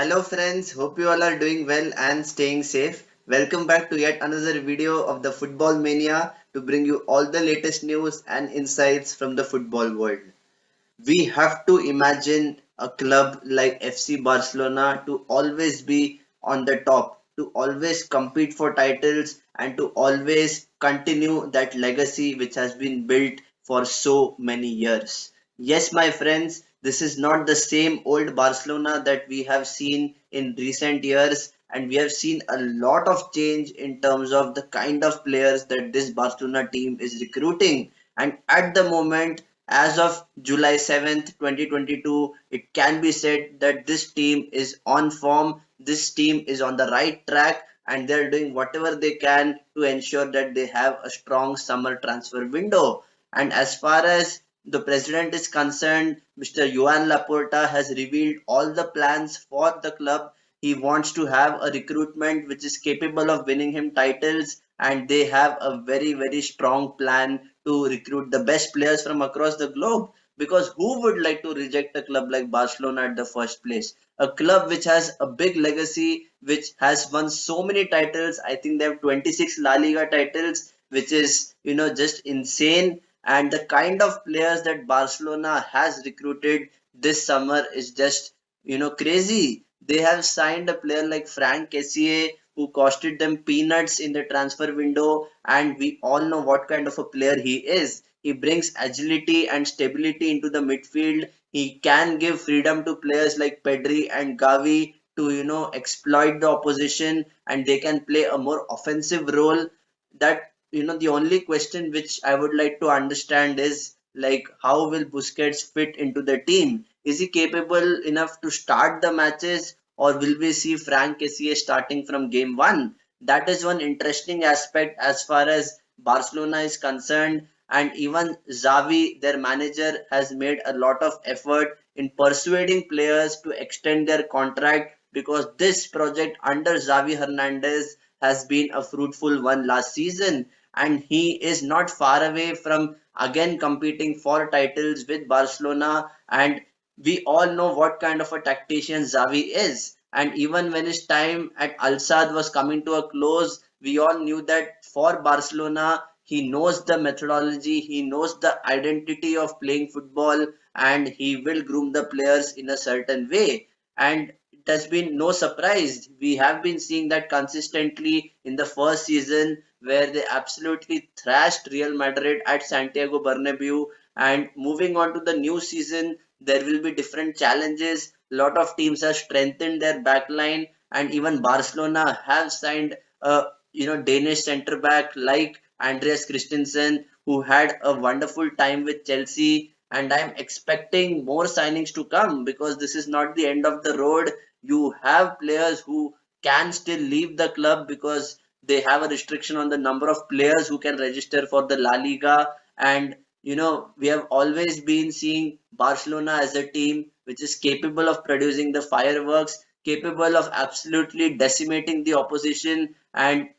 Hello friends, hope you all are doing well and staying safe. Welcome back to yet another video of the Football Mania to bring you all the latest news and insights from the football world. We have to imagine a club like FC Barcelona to always be on the top, to always compete for titles and to always continue that legacy which has been built for so many years. Yes, my friends, this is not the same old Barcelona that we have seen in recent years, and we have seen a lot of change in terms of the kind of players that this Barcelona team is recruiting. And at the moment, as of July 7th, 2022, it can be said that this team is on form, this team is on the right track, and they're doing whatever they can to ensure that they have a strong summer transfer window. And as far as the president is concerned, Mr. Joan Laporta has revealed all the plans for the club. He wants to have a recruitment which is capable of winning him titles, and they have a very strong plan to recruit the best players from across the globe. Because who would like to reject a club like Barcelona at the first place? A club which has a big legacy, which has won so many titles. I think they have 26 La Liga titles, which is, just insane. And the kind of players that Barcelona has recruited this summer is just, crazy. They have signed a player like Frank Kessie, who costed them peanuts in the transfer window, and we all know what kind of a player he is. He brings agility and stability into the midfield. He can give freedom to players like Pedri and Gavi to exploit the opposition, and they can play a more offensive role. That the only question which I would like to understand is, like, how will Busquets fit into the team? Is he capable enough to start the matches, or will we see Frank Kessie starting from game one? That is one interesting aspect as far as Barcelona is concerned. And even Xavi, their manager, has made a lot of effort in persuading players to extend their contract, because this project under Xavi Hernandez has been a fruitful one last season, and he is not far away from again competing for titles with Barcelona. And we all know what kind of a tactician Xavi is. And even when his time at Al Sadd was coming to a close, we all knew that for Barcelona, he knows the methodology, he knows the identity of playing football, and he will groom the players in a certain way. And it has been no surprise. We have been seeing that consistently in the first season, where they absolutely thrashed Real Madrid at Santiago Bernabeu. And moving on to the new season, there will be different challenges. A lot of teams have strengthened their backline, and even Barcelona have signed a Danish centre back like Andreas Christensen, who had a wonderful time with Chelsea. And I'm expecting more signings to come, because this is not the end of the road. You have players who can still leave the club because they have a restriction on the number of players who can register for the La Liga. And we have always been seeing Barcelona as a team which is capable of producing the fireworks, capable of absolutely decimating the opposition, and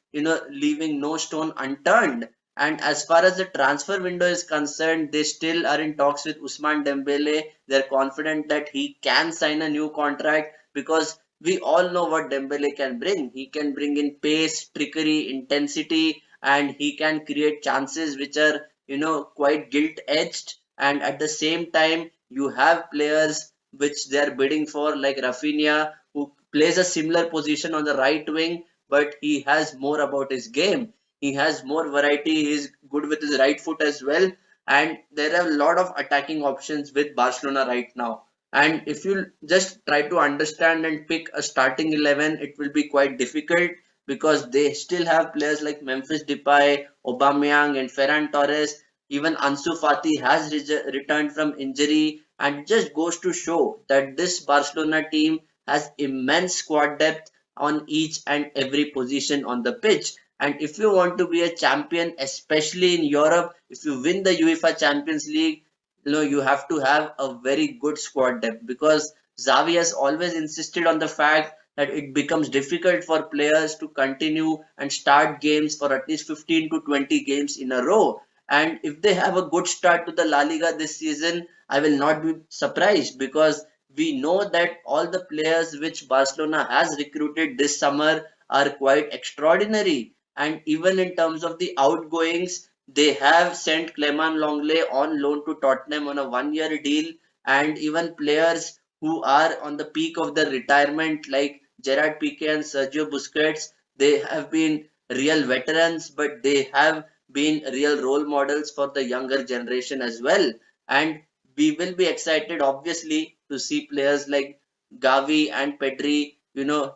leaving no stone unturned. And as far as the transfer window is concerned, they still are in talks with Ousmane Dembele. They're confident that he can sign a new contract, because we all know what Dembele can bring. He can bring in pace, trickery, intensity, and he can create chances which are quite gilt edged. And at the same time, you have players which they are bidding for, like Rafinha, who plays a similar position on the right wing, but he has more about his game. He has more variety. He's good with his right foot as well. And there are a lot of attacking options with Barcelona right now. And if you just try to understand and pick a starting 11, it will be quite difficult, because they still have players like Memphis Depay, Aubameyang, and Ferran Torres. Even Ansu Fati has returned from injury, and it just goes to show that this Barcelona team has immense squad depth on each and every position on the pitch. And if you want to be a champion, especially in Europe, if you win the UEFA Champions League, you have to have a very good squad depth, because Xavi has always insisted on the fact that it becomes difficult for players to continue and start games for at least 15 to 20 games in a row. And if they have a good start to the La Liga this season, I will not be surprised, because we know that all the players which Barcelona has recruited this summer are quite extraordinary. And even in terms of the outgoings, they have sent Clement Lenglet on loan to Tottenham on a 1 year deal, and even players who are on the peak of their retirement like Gerard Piqué and Sergio Busquets, they have been real veterans, but they have been real role models for the younger generation as well. And we will be excited, obviously, to see players like Gavi and Pedri,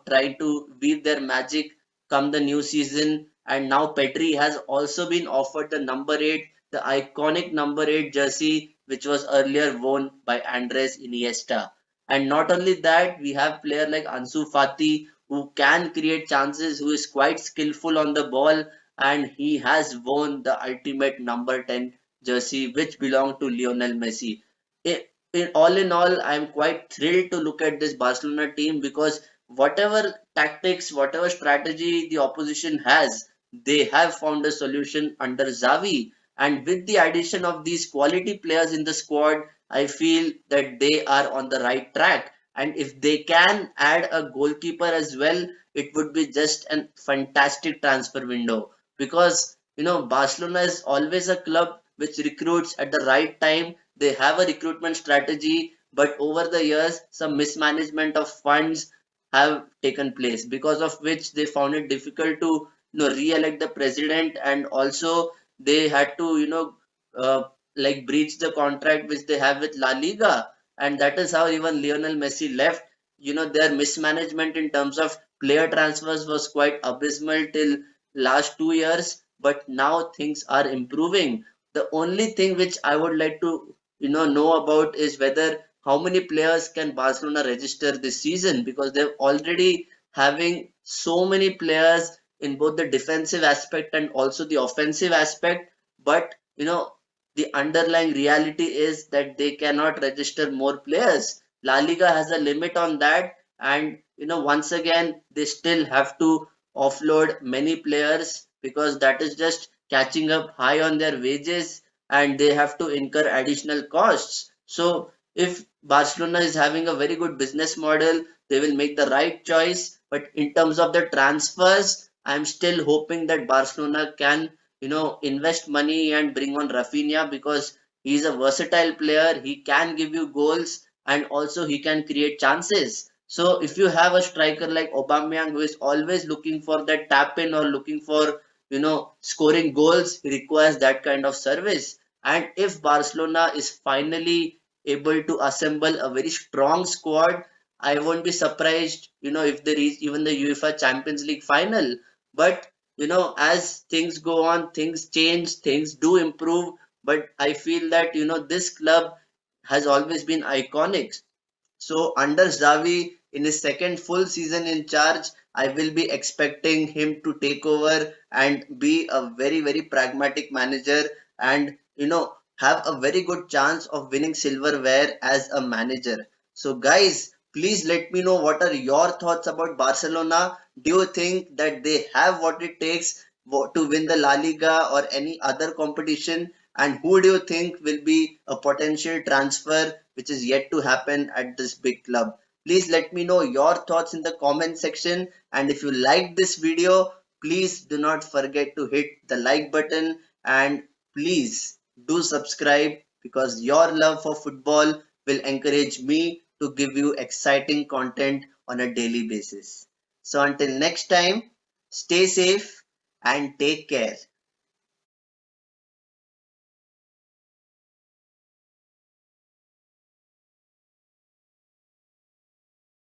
try to weave their magic come the new season. And now Pedri has also been offered the number 8, the iconic number 8 jersey, which was earlier worn by Andres Iniesta. And not only that, we have player like Ansu Fati who can create chances, who is quite skillful on the ball, and he has worn the ultimate number 10 jersey, which belonged to Lionel Messi. In all, I'm quite thrilled to look at this Barcelona team because whatever tactics, whatever strategy the opposition has, they have found a solution under Xavi. And with the addition of these quality players in the squad, I feel that they are on the right track. And if they can add a goalkeeper as well, it would be just a fantastic transfer window. Because, Barcelona is always a club which recruits at the right time. They have a recruitment strategy, but over the years, some mismanagement of funds have taken place, because of which they found it difficult to re-elect the president, and also they had to uh, like breach the contract which they have with La Liga, and that is how even Lionel Messi left. Their mismanagement in terms of player transfers was quite abysmal till last 2 years, but now things are improving. The only thing which I would like to know about is whether how many players can Barcelona register this season, because they're already having so many players in both the defensive aspect and also the offensive aspect. But the underlying reality is that they cannot register more players. La Liga has a limit on that, and once again they still have to offload many players because that is just catching up high on their wages, and they have to incur additional costs. So if Barcelona is having a very good business model, they will make the right choice. But in terms of the transfers, I'm still hoping that Barcelona can, invest money and bring on Rafinha, because he's a versatile player. He can give you goals and also he can create chances. So if you have a striker like Aubameyang who is always looking for that tap in or looking for, scoring goals, he requires that kind of service. And if Barcelona is finally able to assemble a very strong squad, I won't be surprised, if there is even the UEFA Champions League final. But, as things go on, things change, things do improve. But I feel that, this club has always been iconic. So under Xavi, in his second full season in charge, I will be expecting him to take over and be a very, very pragmatic manager, and have a very good chance of winning silverware as a manager. So guys, please let me know what are your thoughts about Barcelona. Do you think that they have what it takes to win the La Liga or any other competition? And who do you think will be a potential transfer which is yet to happen at this big club? Please let me know your thoughts in the comment section. And if you like this video, please do not forget to hit the like button, and please do subscribe, because your love for football will encourage me to give you exciting content on a daily basis. So until next time, stay safe and take care.